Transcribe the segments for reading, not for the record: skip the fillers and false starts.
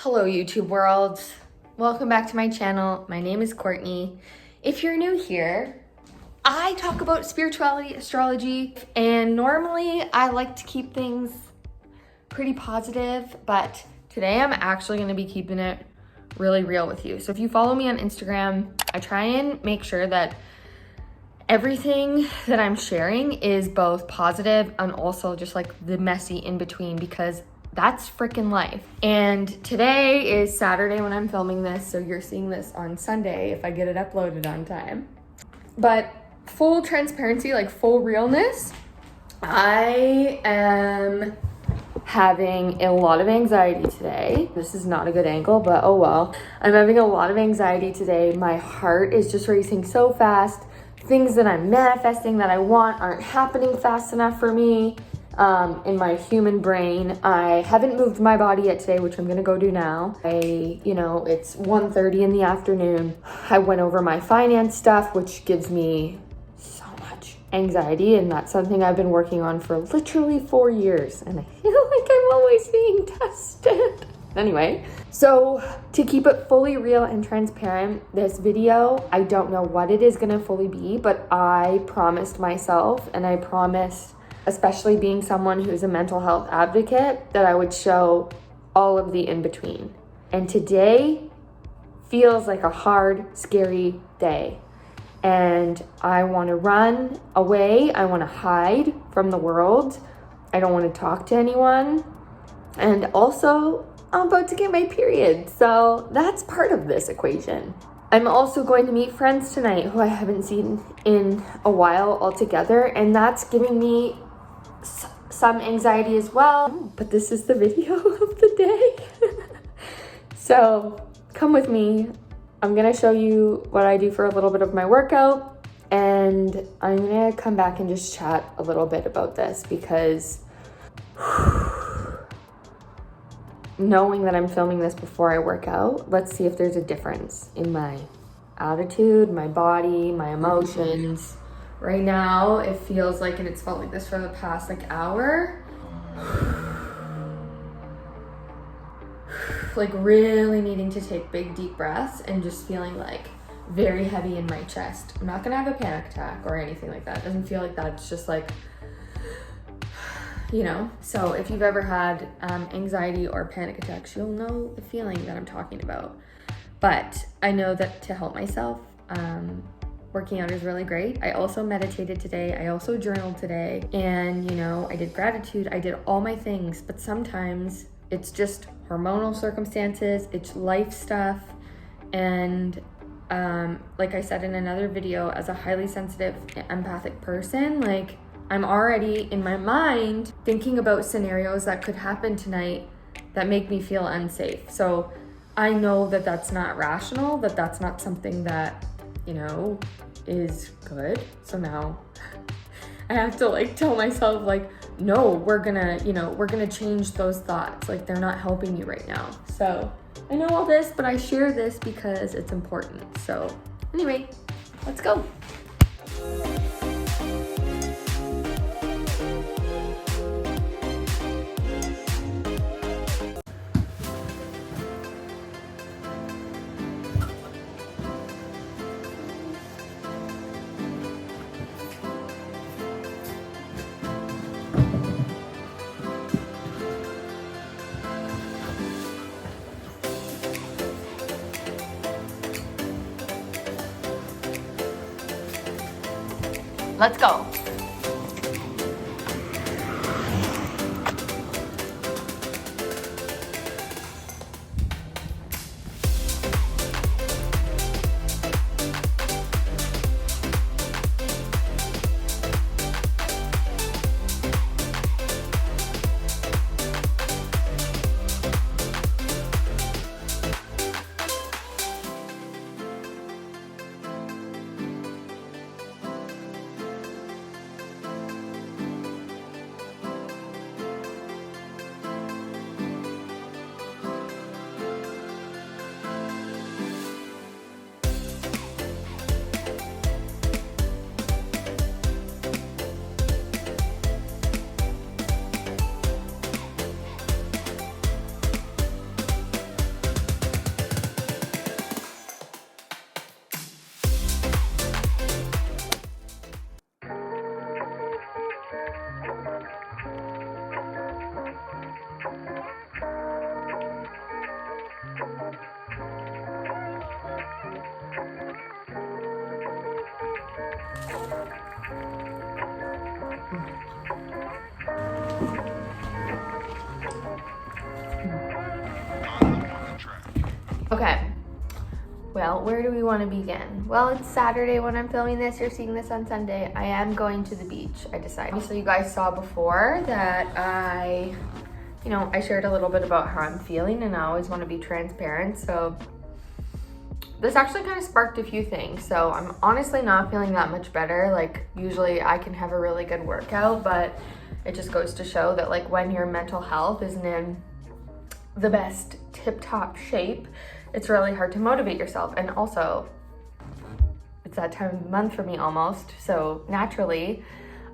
Hello YouTube world, welcome back to my channel. My name is Courtney. If you're new here, I talk about spirituality, astrology, and normally I like to keep things pretty positive, but today I'm actually going to be keeping it really real with you. So if you follow me on Instagram, I try and make sure that everything that I'm sharing is both positive and also just like the messy in between, because that's freaking life. And today is Saturday when I'm filming this, so you're seeing this on Sunday if I get it uploaded on time. But full transparency, like full realness, I am having a lot of anxiety today. This is not a good angle, but oh well. I'm having a lot of anxiety today. My heart is just racing so fast. Things that I'm manifesting that I want aren't happening fast enough for me. In my human brain. I haven't moved my body yet today, which I'm gonna go do now. It's 1:30 in the afternoon. I went over my finance stuff, which gives me so much anxiety, and that's something I've been working on for literally 4 years, and I feel like I'm always being tested. Anyway, so to keep it fully real and transparent, this video, I don't know what it is gonna fully be, but I promised myself, and I promised, especially being someone who's a mental health advocate, that I would show all of the in-between. And today feels like a hard, scary day. And I want to run away. I want to hide from the world. I don't want to talk to anyone. And also, I'm about to get my period. So that's part of this equation. I'm also going to meet friends tonight who I haven't seen in a while altogether. And that's giving me some anxiety as well, but this is the video of the day. So come with me. I'm gonna show you what I do for a little bit of my workout, and I'm gonna come back and just chat a little bit about this, because knowing that I'm filming this before I work out, let's see if there's a difference in my attitude, my body, my emotions. Right now, it feels like, and it's felt like this for the past hour, like really needing to take big deep breaths and just feeling like very heavy in my chest. I'm not gonna have a panic attack or anything like that. It doesn't feel like that. It's just like, so if you've ever had anxiety or panic attacks, you'll know the feeling that I'm talking about. But I know that to help myself, working out is really great. I also meditated today. I also journaled today. And, I did gratitude. I did all my things. But sometimes it's just hormonal circumstances. It's life stuff. And like I said in another video, as a highly sensitive, empathic person, like I'm already in my mind thinking about scenarios that could happen tonight that make me feel unsafe. So I know that that's not rational, that that's not something that, is good. So now I have to tell myself no, we're gonna change those thoughts. They're not helping you right now. So I know all this, but I share this because it's important. So anyway, let's go. Let's go. Okay, well, where do we want to begin? Well, it's Saturday when I'm filming this. You're seeing this on Sunday. I am going to the beach, I decided. So you guys saw before that I shared a little bit about how I'm feeling, and I always want to be transparent. So this actually kind of sparked a few things. So I'm honestly not feeling that much better. Like, usually I can have a really good workout, but it just goes to show that like when your mental health isn't in the best tip-top shape, it's really hard to motivate yourself. And also, it's that time of the month for me almost. So naturally,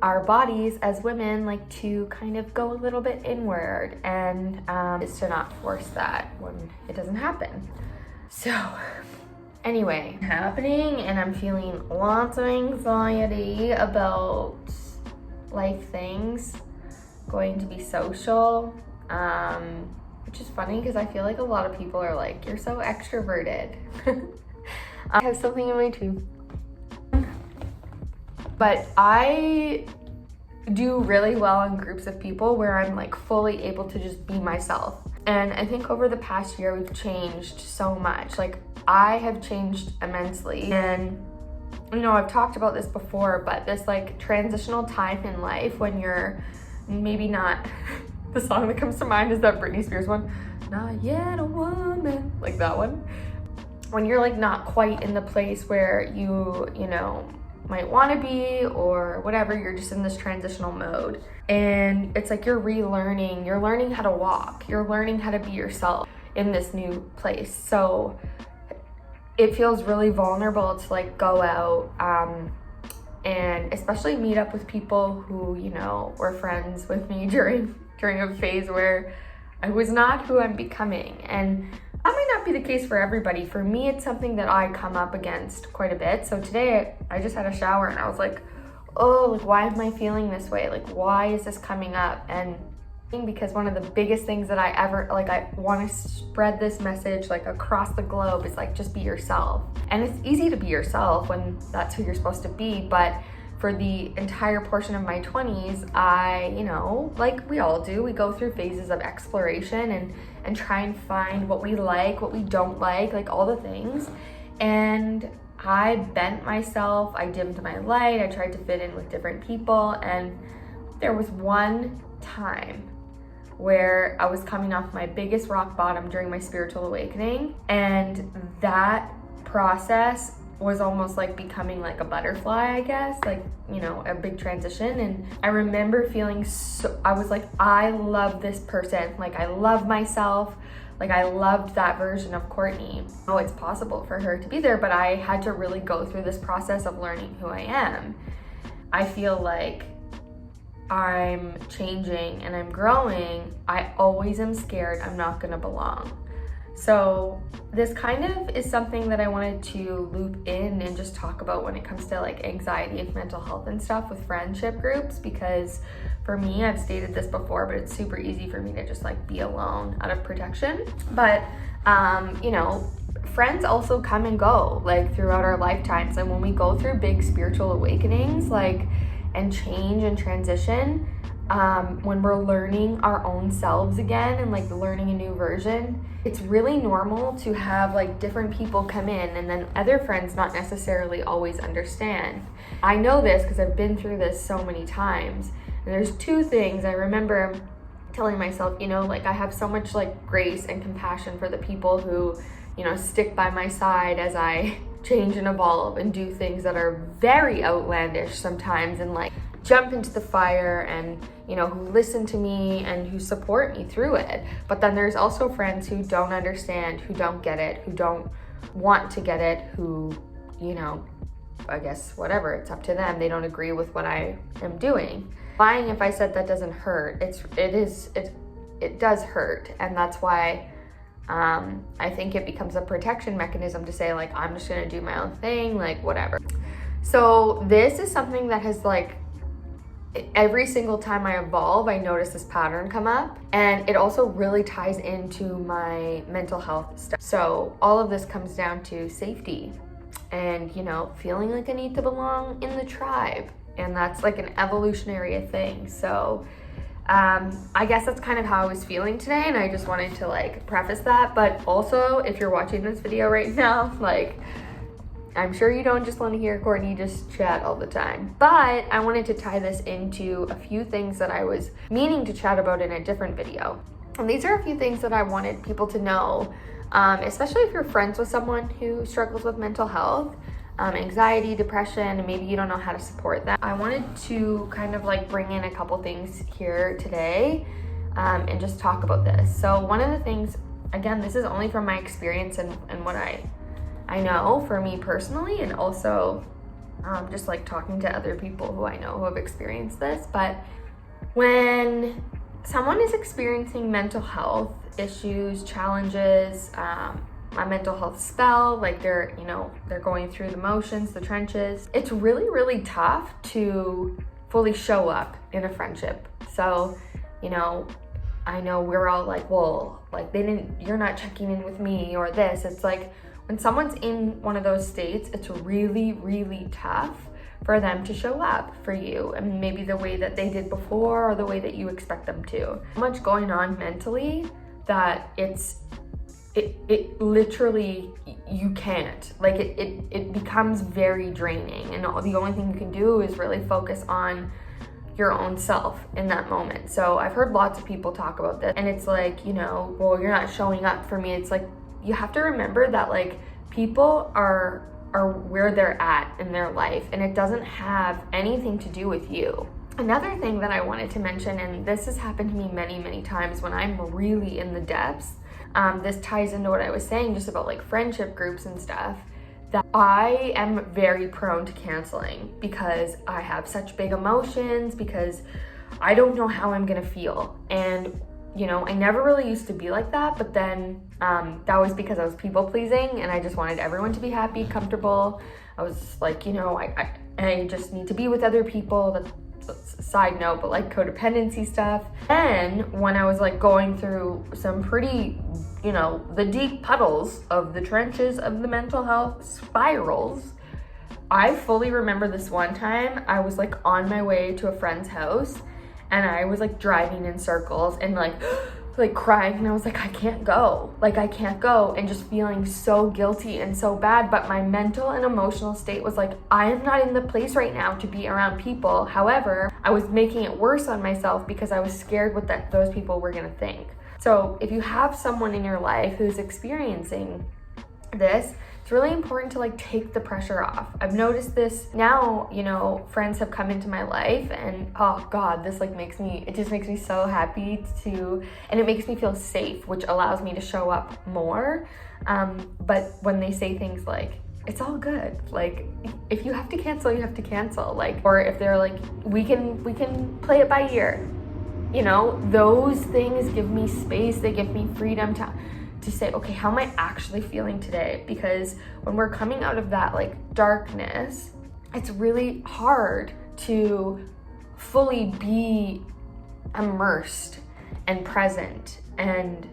our bodies as women like to kind of go a little bit inward, and is to not force that when it doesn't happen. So anyway, happening, and I'm feeling lots of anxiety about life things, going to be social, which is funny because I feel like a lot of people are like, you're so extroverted. I have something in my tooth. But I do really well in groups of people where I'm like fully able to just be myself. And I think over the past year, we've changed so much. Like, I have changed immensely. And I've talked about this before, but this like transitional time in life when you're maybe not, the song that comes to mind is that Britney Spears one, "Not Yet a Woman," like that one. When you're like not quite in the place where you might want to be or whatever, you're just in this transitional mode. And it's like you're learning how to walk, you're learning how to be yourself in this new place. So it feels really vulnerable to like go out and especially meet up with people who, were friends with me during a phase where I was not who I'm becoming. And that might not be the case for everybody. For me, it's something that I come up against quite a bit. So today I just had a shower and I was like, oh, like, why am I feeling this way? Like, why is this coming up? And because one of the biggest things that I want to spread this message like across the globe is like, just be yourself. And it's easy to be yourself when that's who you're supposed to be. But for the entire portion of my 20s, I, like we all do, we go through phases of exploration and try and find what we like, what we don't like all the things. And I bent myself, I dimmed my light, I tried to fit in with different people. And there was one time where I was coming off my biggest rock bottom during my spiritual awakening. And that process was almost like becoming like a butterfly, I guess, a big transition. And I remember feeling I was like, I love this person. Like, I love myself. Like, I loved that version of Courtney. Oh, it's possible for her to be there, but I had to really go through this process of learning who I am. I feel like I'm changing and I'm growing. I always am scared I'm not gonna belong. So this kind of is something that I wanted to loop in and just talk about when it comes to like anxiety and mental health and stuff with friendship groups, because for me, I've stated this before, but it's super easy for me to just like be alone out of protection. But friends also come and go like throughout our lifetimes. And when we go through big spiritual awakenings, and change and transition, when we're learning our own selves again and like learning a new version, it's really normal to have like different people come in and then other friends not necessarily always understand. I know this because I've been through this so many times. And there's two things I remember telling myself, I have so much like grace and compassion for the people who, stick by my side as I change and evolve and do things that are very outlandish sometimes, and like jump into the fire, and who listen to me and who support me through it. But then there's also friends who don't understand, who don't get it, who don't want to get it, who I guess whatever, it's up to them. They don't agree with what I am doing. Lying if I said that doesn't hurt. It does hurt, and that's why I think it becomes a protection mechanism to say like, I'm just gonna do my own thing, like whatever. So this is something that has like, every single time I evolve, I notice this pattern come up, and it also really ties into my mental health stuff. So all of this comes down to safety and, feeling like I need to belong in the tribe. And that's like an evolutionary thing. So I guess that's kind of how I was feeling today, and I just wanted to like preface that. But also, if you're watching this video right now, like, I'm sure you don't just want to hear Courtney just chat all the time, but I wanted to tie this into a few things that I was meaning to chat about in a different video. And these are a few things that I wanted people to know, especially if you're friends with someone who struggles with mental health, anxiety, depression, and maybe you don't know how to support them. I wanted to kind of like bring in a couple things here today and just talk about this. So one of the things, again, this is only from my experience and what I know for me personally, and also just like talking to other people who I know who have experienced this. But when someone is experiencing mental health issues, challenges, a mental health spell, like they're going through the motions, the trenches, it's really, really tough to fully show up in a friendship. So, I know we're all like, well, like you're not checking in with me or this. It's like, when someone's in one of those states, it's really, really tough for them to show up for you, and maybe the way that they did before or the way that you expect them to. So much going on mentally that it literally, you can't. Like it becomes very draining, and the only thing you can do is really focus on your own self in that moment. So I've heard lots of people talk about this, and it's like, well, you're not showing up for me. It's like, you have to remember that like people are where they're at in their life, and it doesn't have anything to do with you. Another thing that I wanted to mention, and this has happened to me many, many times when I'm really in the depths, this ties into what I was saying just about like friendship groups and stuff, that I am very prone to canceling because I have such big emotions, because I don't know how I'm gonna feel. And I never really used to be like that, but then that was because I was people pleasing and I just wanted everyone to be happy, comfortable. I was like, I just need to be with other people. That's a side note, but like codependency stuff. And when I was like going through some pretty, the deep puddles of the trenches of the mental health spirals, I fully remember this one time I was like on my way to a friend's house, and I was like driving in circles and like crying, and I was like, I can't go, and just feeling so guilty and so bad. But my mental and emotional state was like, I am not in the place right now to be around people. However, I was making it worse on myself because I was scared what those people were gonna think. So if you have someone in your life who's experiencing this, it's really important to like take the pressure off. I've noticed this now, friends have come into my life, and oh God, this like it just makes me so happy and it makes me feel safe, which allows me to show up more. But when they say things like, it's all good, like if you have to cancel, you have to cancel, like, or if they're like, we can play it by ear, those things give me space, they give me freedom to say, okay, how am I actually feeling today? Because when we're coming out of that like darkness, it's really hard to fully be immersed and present and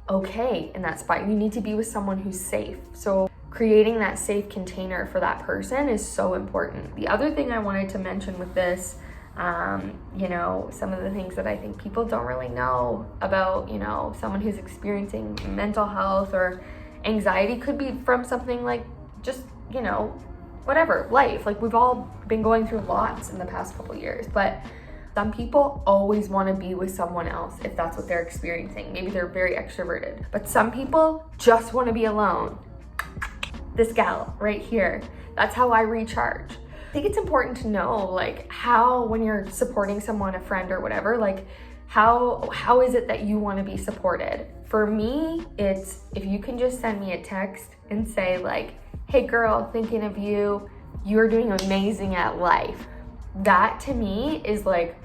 okay in that spot. You need to be with someone who's safe. So creating that safe container for that person is so important. The other thing I wanted to mention with this, some of the things that I think people don't really know about, someone who's experiencing mental health or anxiety, could be from something like just, whatever, life. Like, we've all been going through lots in the past couple years, but some people always want to be with someone else if that's what they're experiencing. Maybe they're very extroverted, but some people just want to be alone. This gal right here, that's how I recharge. I think it's important to know, like, how, when you're supporting someone, a friend or whatever, like, how is it that you want to be supported? For me, it's if you can just send me a text and say like, hey girl, thinking of you, you're doing amazing at life. That to me is like,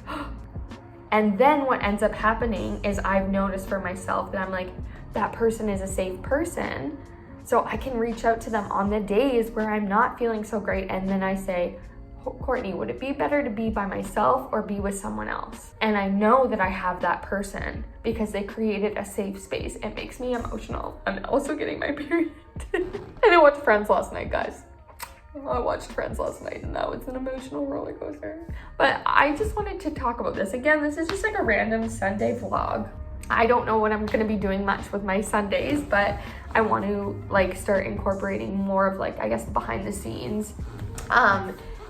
and then what ends up happening is I've noticed for myself that I'm like, that person is a safe person. So I can reach out to them on the days where I'm not feeling so great. And then I say, Courtney, would it be better to be by myself or be with someone else? And I know that I have that person because they created a safe space. It makes me emotional. I'm also getting my period. And I watched Friends last night, guys. I watched Friends last night and that was an emotional roller coaster. But I just wanted to talk about this. Again, this is just like a random Sunday vlog. I don't know what I'm gonna be doing much with my Sundays, but I want to like start incorporating more of like, I guess, behind the scenes.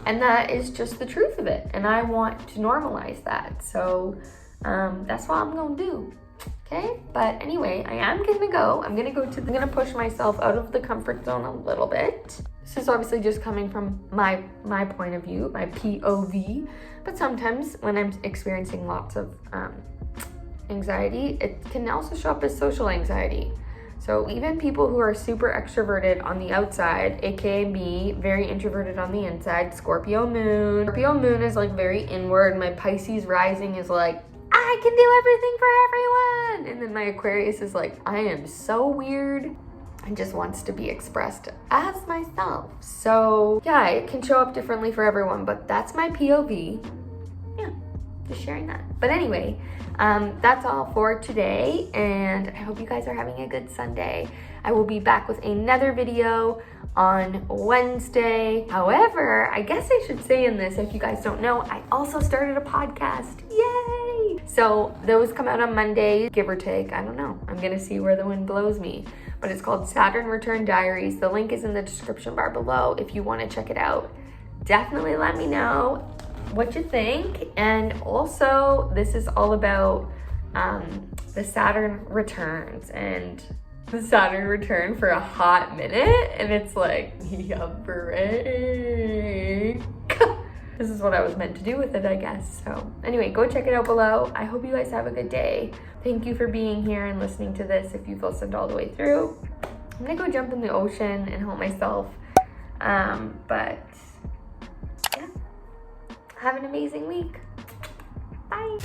And that is just the truth of it. And I want to normalize that. So that's what I'm gonna do. Okay, but anyway, I am gonna go. I'm gonna push myself out of the comfort zone a little bit. This is obviously just coming from my point of view, my POV. But sometimes when I'm experiencing lots of anxiety, it can also show up as social anxiety. So even people who are super extroverted on the outside, aka me, very introverted on the inside, Scorpio moon. Scorpio moon is like very inward. My Pisces rising is like, I can do everything for everyone. And then my Aquarius is like, I am so weird and just wants to be expressed as myself. So yeah, it can show up differently for everyone, but that's my POV. Yeah, just sharing that. But anyway, that's all for today, and I hope you guys are having a good Sunday. I will be back with another video on Wednesday. However, I guess I should say in this, if you guys don't know, I also started a podcast. Yay! So those come out on Monday, give or take. I don't know. I'm gonna see where the wind blows me. But it's called Saturn Return Diaries. The link is in the description bar below if you want to check it out. Definitely let me know what you think. And also, this is all about the Saturn returns, and the Saturn return for a hot minute, and it's like, yeah, break. This is what I was meant to do with it, I guess. So anyway, go check it out below. I hope you guys have a good day. Thank you for being here and listening to this if you've listened all the way through. I'm gonna go jump in the ocean and help myself. But yeah, have an amazing week. Bye.